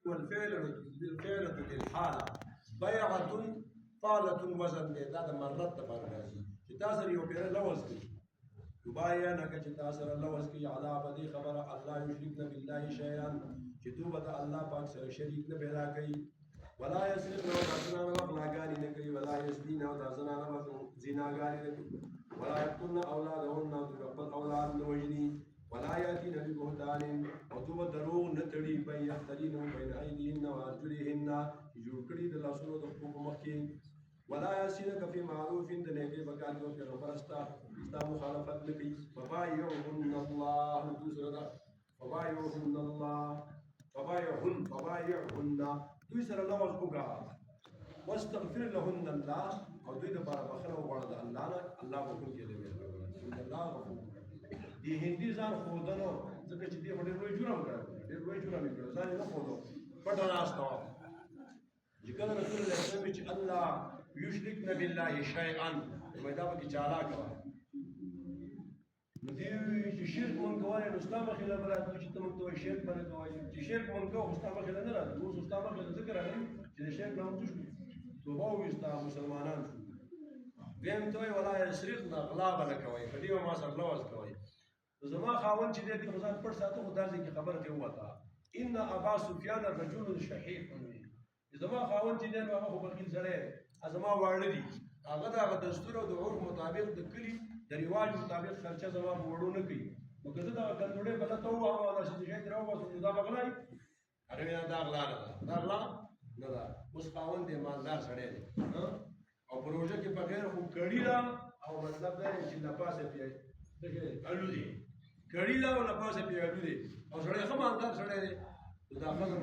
والفعل للحالة بيعة طالة وزن دی دا د مرت لپاره راځي چې تا سره یو پیره لوز کړي یباینک چې تا سره لوز کړي علی په دې خبره الله یشرکن بالله شیئا چې تو به د الله پاک سره شریک نه پیدا کوي ولا یسرقن او د زنانه غلاګانې نه کوي ولا یزنین او د زنانه زناګانې نه کوي ولا یقتلن اولادهن او د خپل اولاد نه وژني ولا یاتین ببهتان او تو به دروغ نه تړي بین یفترین بین ایدیهن وارجلهن چې جوړ کړي د لاسونو د خپل مخ کې ولا یسینک فی معروف د نیکۍ په کار کې پیغمبر ستا مخالفت نه کوي فبایعهن الله دوسره ده فبایعهن الله فبایعهن دوی سره لوز وکړه واستغفر لهن الله او دوی لپاره بخښنه وغواړه د الله نه الله بخښونکی دی ان الله غفور دی هندي ځان ښودنو ځکه چې دی ډېر لوی جرم کړی ډېر لوی جرم یې کړی ځان یې نه ښودو پټه ناسته وه چې کله رسول الله صلی الله چې الله یشرکن بالله شیئا دا پکې چالاکه وه نو دې چې شرک مونږ کولی نو ستا مخې له به راتلو چې ته مونږ ته وایي شرک به نه کوئ چې شرک مونږ کوو خو ستا مخې له نه راتلو اوس ستا مخې له ځکه راغلي چې د شرک نه مونږ څه شو توبه وویسته مسلمانان شو دویم ته وایي ولا یسرقن غلا به نه کوئ په دې به ما سره لوز کوئ نو زما خاوند چې دی خو ځان پټ ساته خو دا ځای کې خبره ترې ووته ان ابا سفیان رجل شحیح زما خاوند چې دی نو هغه خو بخیل سړی دی زما واړه دي هغه د هغه دستور او د عرف مطابق د کلي د رواج مطابق خرچه زما په وړو نه کوي نو که زه دغه ګندوډۍ غلطه ووهم او داسې د شی ترې وباسم نو دا به غلا وي هغه ویل دا غلا نه ده دا غلا نه ده اوس خاوند دی مالدار سړی دی او پروژه کې بغیر خو کړي ده او مطلب دا چې له پاسه پرې الو دی کړي ده او له پاسه پرې الو دی او سړی ښه مالدار سړی دی نو دا ښځه